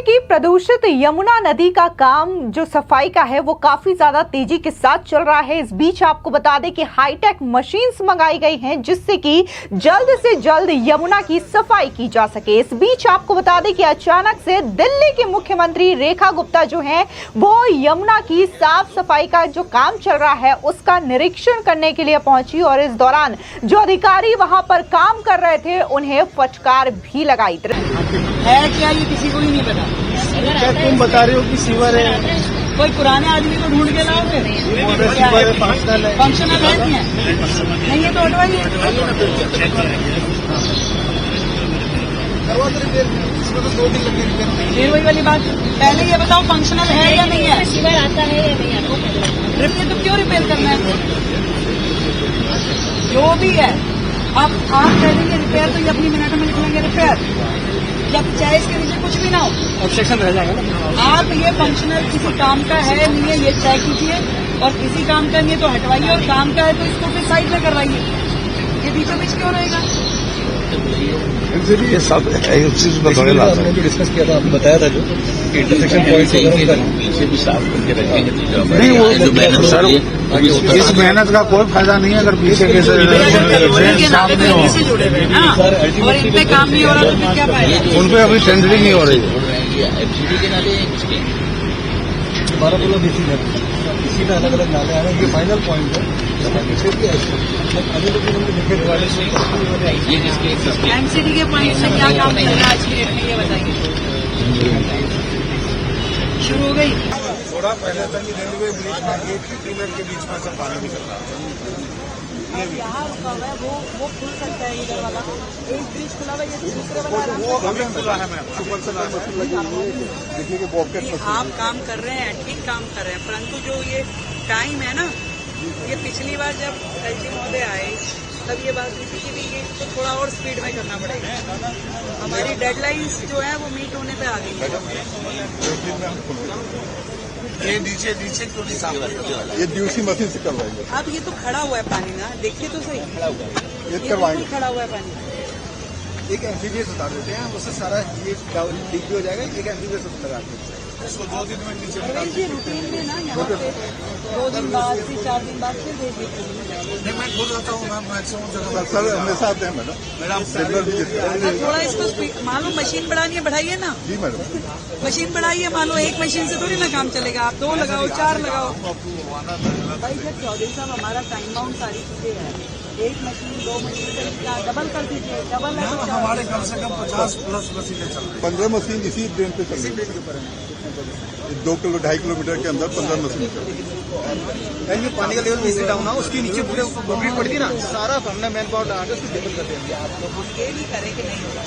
की प्रदूषित यमुना नदी का काम जो सफाई का है वो काफी ज्यादा तेजी के साथ चल रहा है। इस बीच आपको बता दें कि हाईटेक मशीन्स मंगाई गई हैं जिससे कि जल्द से जल्द यमुना की सफाई की जा सके। इस बीच आपको बता दें कि अचानक से दिल्ली की मुख्यमंत्री रेखा गुप्ता जो हैं वो यमुना की साफ सफाई का जो काम चल रहा है उसका निरीक्षण करने के लिए पहुंची और इस दौरान जो अधिकारी वहां पर काम कर रहे थे उन्हें फटकार भी लगाई। है क्या ये किसी को ही नहीं पता। क्या तुम बता रहे हो कि सीवर है? कोई पुराने आदमी को ढूंढ के लाओ फिर। फंक्शनल है नहीं है तो हटवाइए। फिर वही वाली बात, पहले ये बताओ फंक्शनल है या नहीं है? सीवर आता है या नहीं आता? रिपेयर तो क्यों रिपेयर करना है? जो भी है अब आप कह देंगे रिपेयर तो ये अपनी मिनट में लिख लेंगे रिपेयर, जब चाहे इसके नीचे कुछ भी ना हो ऑब्जेक्शन रह जाएगा ना। आप ये फंक्शनल किसी काम का है नहीं है ये तय कीजिए और किसी काम का नहीं है तो हटवाइए और काम का है तो इसको फिर साइड में करवाइए। ये बीचों बीच क्यों रहेगा? ये सब चीज थोड़े ला सकते डिस्कस किया था, आपने बताया था जो इंटरसेक्शन पॉइंट से भी साफ करके रखेंगे। नहीं वो सर इस मेहनत का कोई फायदा नहीं है अगर पीछे के सामने हो और इन पे काम नहीं हो रहा तो क्या फायदा? उन पे अभी टेंडरिंग नहीं हो रही है। बारामूला बीसी में इसी में अलग अलग नाले आ रहे हैं। ये फाइनल पॉइंट है। एमसीडी के पॉइंट से क्या काम चल रहा है आज की डेट में ये बताइए। शुरू हो गई थोड़ा पहले तक रेलवे ब्रिज में 50 मिनट के बीच में से पानी निकल रहा है। यहाँ रुका हुआ है वो खुल सकता है इधर वाला एक ब्रिज खुला हुआ है, ये दूसरे वाला वो अभी खुला है मैम। सुपर से मशीन लगी हुई है, देखिए कि बॉकेट मशीन आप काम कर रहे हैं, ठीक काम कर रहे हैं, परंतु जो ये टाइम है ना, ये पिछली बार जब एलजी महोदय आए तब ये बात हुई थी कि ये तो थोड़ा और स्पीड में करना पड़ेगा। हमारी डेडलाइंस जो है वो मीट होने पे आ गई है। ये नीचे क्यों नहीं साफ करते? ये दूसरी मशीन से करवाएंगे। अब ये तो खड़ा हुआ है पानी ना, देखिए तो सही खड़ा हुआ है, ये करवाएंगे। खड़ा हुआ है पानी। एक एम्फीबियस उतार देते हैं, उससे सारा ये लीक भी हो जाएगा। एक एम्फीबियस लगा देते हैं, उसको 2 दिन में नीचे ये रूटीन में ना यहाँ पे 2 दिन बाद से 4 दिन बाद फिर भेज देते नहीं, मैं खुद रहता हूँ मैम, मैक्सिमम जगह सर हमेशा आते हैं मैडम। मेरा थोड़ा इसको मान लो मशीन बढ़ानी है बढ़ाइए ना। जी मैडम मशीन बढ़ाइए, मान लो एक मशीन से थोड़ी ना काम चलेगा, आप 2 लगाओ 4 लगाओ। भाई जब चौधरी साहब हमारा टाइम बाउंड सारी चीजें हैं, 1 मशीन 2 मशीन से डबल कर दीजिए। डबल है तो हमारे कम से कम 50+ मशीनें चल रही हैं। 15 मशीन इसी ट्रेन पे चल रही है। 2 किलो 2.5 किलोमीटर के अंदर 15 मशीन चल रही है। ये पानी का लेवल नीचे डाउन है, उसके नीचे पूरे बोगरी पड़ती है ना, सारा हमने मैन पावर लगा के उसको लेवल कर दिया। आप लोग ये नहीं करें कि नहीं होगा,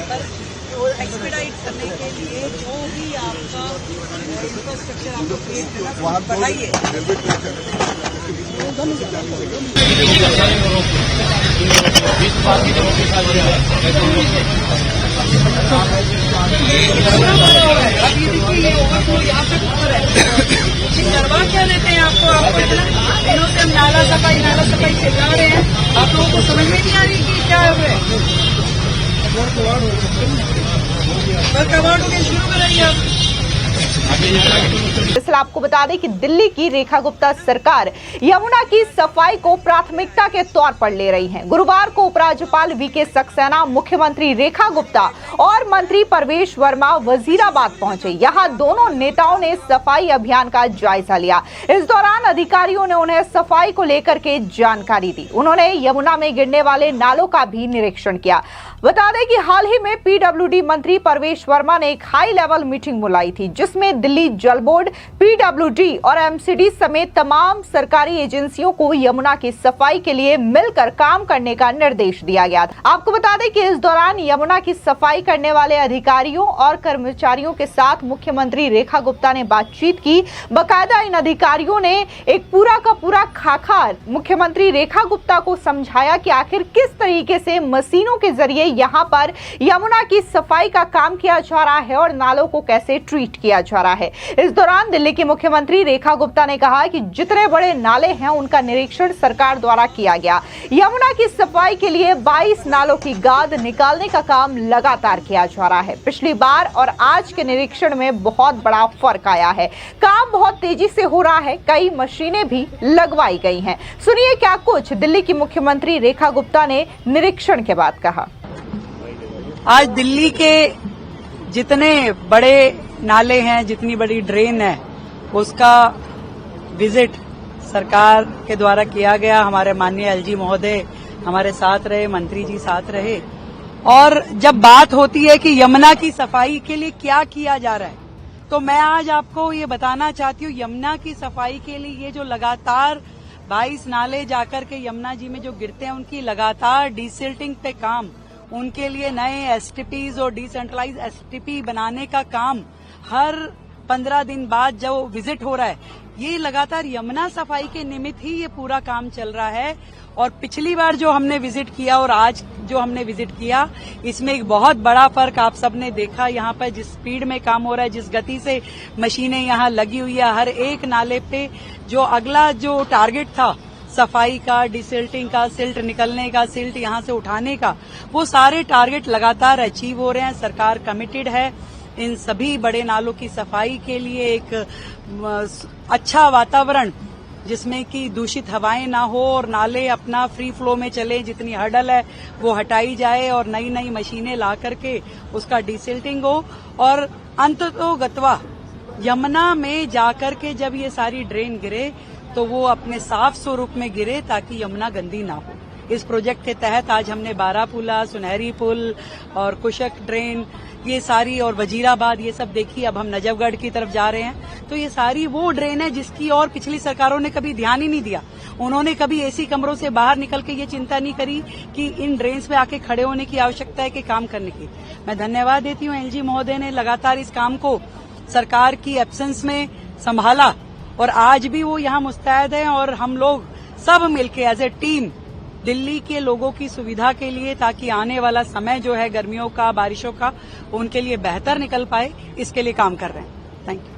पर एक्सपीडाइट करने के लिए जो भी आपका इंफ्रास्ट्रक्चर आप लोग क्रिएट करना बढ़ाइए। रेलवे ट्रैक है करवा क्या देते हैं आपको इतना दिनों से हम नाला सफाई चिल्ला रहे हैं, आप लोगों को समझ में नहीं आ रही कि क्या है। पर कबाड़ शुरू कराइए आप। दरअसल आपको बता दें कि दिल्ली की रेखा गुप्ता सरकार यमुना की सफाई को प्राथमिकता के तौर पर ले रही है। गुरुवार को उपराज्यपाल वीके सक्सेना, मुख्यमंत्री रेखा गुप्ता और मंत्री परवेश वर्मा वजीराबाद पहुंचे। यहां दोनों नेताओं ने सफाई अभियान का जायजा लिया। इस दौरान अधिकारियों ने उन्हें सफाई को लेकर के जानकारी दी। उन्होंने यमुना में गिरने वाले नालों का भी निरीक्षण किया। बता दें कि हाल ही में पीडब्ल्यूडी मंत्री परवेश वर्मा ने एक हाई लेवल मीटिंग बुलाई थी जिसमें दिल्ली जल बोर्ड, पीडब्ल्यूडी और एमसीडी समेत तमाम सरकारी एजेंसियों को यमुना की सफाई के लिए मिलकर काम करने का निर्देश दिया गया था। आपको बता दें कि इस दौरान यमुना की सफाई करने वाले अधिकारियों और कर्मचारियों के साथ मुख्यमंत्री रेखा गुप्ता ने बातचीत की। बाकायदा इन अधिकारियों ने एक पूरा का पूरा खाका मुख्यमंत्री रेखा गुप्ता को समझाया कि आखिर किस तरीके से मशीनों के जरिए यहाँ पर यमुना की सफाई का काम किया जा रहा है और नालों को कैसे ट्रीट किया जा रहा है। रहा है। इस दौरान दिल्ली की मुख्यमंत्री रेखा गुप्ता ने कहा कि जितने बड़े नाले हैं उनका निरीक्षण सरकार द्वारा किया गया। यमुना की सफाई के लिए 22 नालों की गाद निकालने का काम लगातार किया जा रहा है। पिछली बार और आज के निरीक्षण में बहुत बड़ा फर्क आया है। काम बहुत तेजी से हो रहा है, कई मशीनें भी लगवाई गई हैं। सुनिए क्या कुछ दिल्ली की मुख्यमंत्री रेखा गुप्ता ने निरीक्षण के बाद कहा। आज दिल्ली के जितने बड़े नाले हैं, जितनी बड़ी ड्रेन है, उसका विजिट सरकार के द्वारा किया गया। हमारे माननीय एलजी महोदय हमारे साथ रहे, मंत्री जी साथ रहे। और जब बात होती है कि यमुना की सफाई के लिए क्या किया जा रहा है, तो मैं आज आपको ये बताना चाहती हूँ, यमुना की सफाई के लिए ये जो लगातार 22 नाले जाकर के यमुना जी में जो गिरते हैं, उनकी लगातार डिसिल्टिंग पे काम, उनके लिए नए एसटीपीज और डिसेंट्रलाइज एसटीपी बनाने का काम हर 15 दिन बाद जो विजिट हो रहा है, ये लगातार यमुना सफाई के निमित्त ही ये पूरा काम चल रहा है। और पिछली बार जो हमने विजिट किया और आज जो हमने विजिट किया, इसमें एक बहुत बड़ा फर्क आप सबने देखा। यहाँ पर जिस स्पीड में काम हो रहा है, जिस गति से मशीनें यहाँ लगी हुई है, हर एक नाले पे जो अगला जो टारगेट था सफाई का, डिसिल्टिंग का, सिल्ट निकलने का, सिल्ट यहाँ से उठाने का, वो सारे टारगेट लगातार अचीव हो रहे हैं। सरकार कमिटेड है इन सभी बड़े नालों की सफाई के लिए, एक अच्छा वातावरण जिसमें कि दूषित हवाएं ना हो और नाले अपना फ्री फ्लो में चले, जितनी हर्डल है वो हटाई जाए और नई नई मशीनें ला करके उसका डिसिल्टिंग हो। और अंततोगत्वा यमुना में जाकर के जब ये सारी ड्रेन गिरे तो वो अपने साफ स्वरूप में गिरे ताकि यमुना गंदी ना हो। इस प्रोजेक्ट के तहत आज हमने बारापुला, सुनहरी पुल और कुशक ड्रेन, ये सारी, और वजीराबाद, ये सब देखी। अब हम नजफगढ़ की तरफ जा रहे हैं, तो ये सारी वो ड्रेन है जिसकी और पिछली सरकारों ने कभी ध्यान ही नहीं दिया। उन्होंने कभी एसी कमरों से बाहर निकल के ये चिंता नहीं करी कि इन ड्रेन्स पे आके खड़े होने की आवश्यकता है कि काम करने की। मैं धन्यवाद देती हूँ, एलजी महोदय ने लगातार इस काम को सरकार की एब्सेंस में संभाला और आज भी वो यहाँ मुस्तैद हैं। और हम लोग सब मिलके एज ए टीम दिल्ली के लोगों की सुविधा के लिए, ताकि आने वाला समय जो है गर्मियों का, बारिशों का, उनके लिए बेहतर निकल पाए, इसके लिए काम कर रहे हैं। Thank you.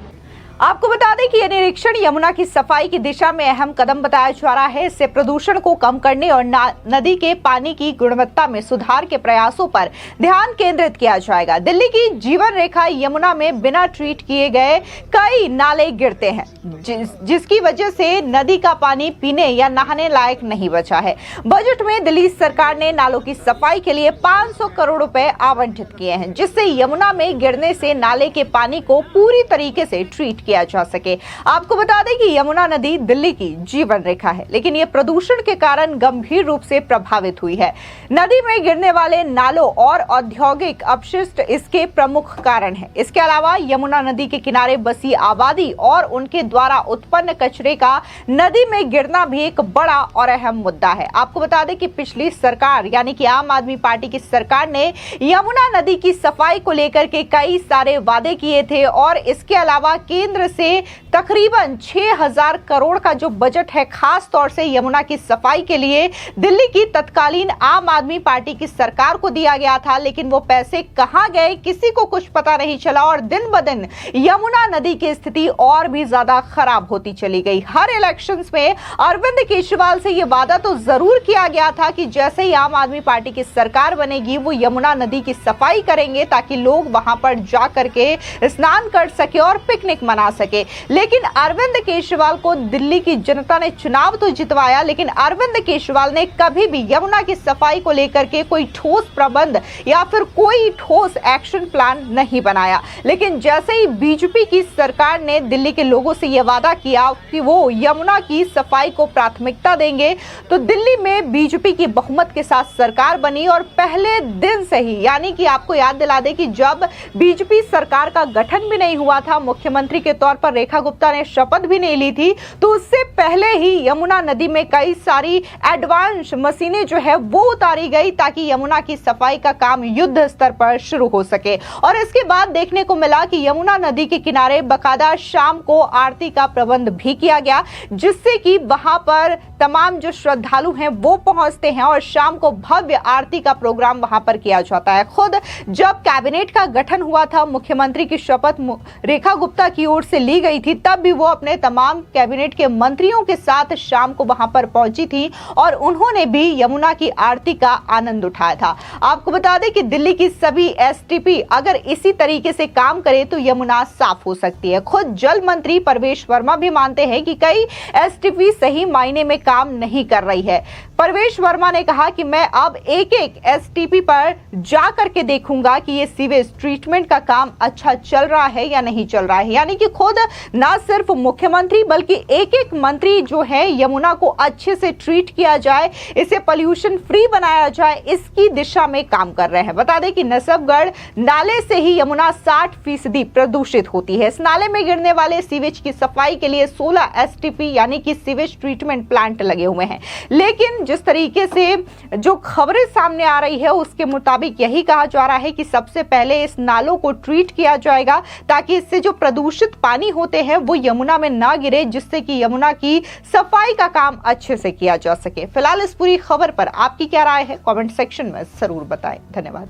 आपको बता दें कि यह निरीक्षण यमुना की सफाई की दिशा में अहम कदम बताया जा रहा है। इससे प्रदूषण को कम करने और नदी के पानी की गुणवत्ता में सुधार के प्रयासों पर ध्यान केंद्रित किया जाएगा। दिल्ली की जीवन रेखा यमुना में बिना ट्रीट किए गए कई नाले गिरते हैं, जिसकी वजह से नदी का पानी पीने या नहाने लायक नहीं बचा है। बजट में दिल्ली सरकार ने नालों की सफाई के लिए 500 करोड़ रुपए आवंटित किए हैं, जिससे यमुना में गिरने से नाले के पानी को पूरी तरीके से ट्रीट किया जा सके। आपको बता दें कि यमुना नदी दिल्ली की जीवन रेखा है, लेकिन यह प्रदूषण के कारण गंभीर रूप से प्रभावित हुई है। नदी में गिरने वाले नालों और औद्योगिक अपशिष्ट इसके प्रमुख कारण हैं। इसके अलावा यमुना नदी के किनारे बसी आबादी और उनके द्वारा उत्पन्न कचरे का नदी में गिरना भी एक बड़ा और अहम मुद्दा है। आपको बता दें कि पिछली सरकार यानी कि आम आदमी पार्टी की सरकार ने यमुना नदी की सफाई को लेकर के कई सारे वादे किए थे और इसके अलावा केंद्र से तकरीबन 6000 करोड़ का जो बजट है, खास तौर से यमुना की सफाई के लिए दिल्ली की तत्कालीन आम आदमी पार्टी की सरकार को दिया गया था। लेकिन वो पैसे कहां गए, किसी को कुछ पता नहीं चला और दिन ब दिन यमुना नदी की स्थिति और भी ज्यादा खराब होती चली गई। हर इलेक्शंस में अरविंद केजरीवाल से यह वादा तो जरूर किया गया था कि जैसे ही आम आदमी पार्टी की सरकार बनेगी वो यमुना नदी की सफाई करेंगे ताकि लोग वहां पर जा करके स्नान कर सके और पिकनिक मना सके। लेकिन अरविंद केजरीवाल को दिल्ली की जनता ने चुनाव तो जितवाया, लेकिन अरविंद केजरीवाल ने कभी भी यमुना की सफाई को लेकर के कोई ठोस प्रबंध या फिर कोई ठोस एक्शन प्लान नहीं बनाया। लेकिन जैसे ही बीजेपी की सरकार ने दिल्ली के लोगों से यह वादा किया कि वो यमुना की सफाई को प्राथमिकता देंगे, तो दिल्ली में बीजेपी की बहुमत के साथ सरकार बनी और पहले दिन से ही, यानी कि आपको याद दिला दें कि जब बीजेपी सरकार का गठन भी नहीं हुआ था, मुख्यमंत्री के तौर पर रेखा गुप्ता ने शपथ भी नहीं ली थी, तो उससे पहले ही यमुना नदी में कई सारी एडवांस मशीनें जो है वो उतारी गई ताकि यमुना की सफाई का काम युद्ध स्तर पर शुरू हो सके। और इसके बाद देखने को मिला कि यमुना नदी के किनारे बकायदा शाम को आरती का प्रबंध भी किया गया, जिससे कि वहां पर तमाम जो श्रद्धालु हैं वो पहुंचते हैं और शाम को भव्य आरती का प्रोग्राम वहां पर किया जाता है। खुद जब कैबिनेट का गठन हुआ था, मुख्यमंत्री की शपथ रेखा गुप्ता की ओर से ली गई थी, तब भी वो अपने तमाम कैबिनेट के मंत्रियों के साथ शाम को वहां पर पहुंची थी और उन्होंने भी यमुना की आरती का आनंद उठाया था। आपको बता दें कि दिल्ली की सभी एसटीपी अगर इसी तरीके से काम करे तो यमुना साफ हो सकती है। खुद जल मंत्री परवेश वर्मा भी मानते हैं कि कई एसटीपी सही मायने में काम नहीं कर रही है। परवेश वर्मा ने कहा कि मैं अब एक एक एसटीपी पर जा करके देखूंगा कि ये सीवेज ट्रीटमेंट का काम अच्छा चल रहा है या नहीं चल रहा है। यानी कि खुद ना सिर्फ मुख्यमंत्री बल्कि एक एक मंत्री जो है यमुना को अच्छे से ट्रीट किया जाए, इसे पोल्यूशन फ्री बनाया जाए, इसकी दिशा में काम कर रहे हैं। बता दें कि नसबगढ़ नाले से ही यमुना 60% प्रदूषित होती है। इस नाले में गिरने वाले सीवेज की सफाई के लिए 16 एसटीपी यानी कि सीवेज ट्रीटमेंट प्लांट लगे हुए हैं। लेकिन जिस तरीके से जो खबरें सामने आ रही है उसके मुताबिक यही कहा जा रहा है कि सबसे पहले इस नालों को ट्रीट किया जाएगा ताकि इससे जो प्रदूषित पानी होते हैं वो यमुना में ना गिरे, जिससे कि यमुना की सफाई का काम अच्छे से किया जा सके। फिलहाल इस पूरी खबर पर आपकी क्या राय है, कमेंट सेक्शन में जरूर बताएं। धन्यवाद।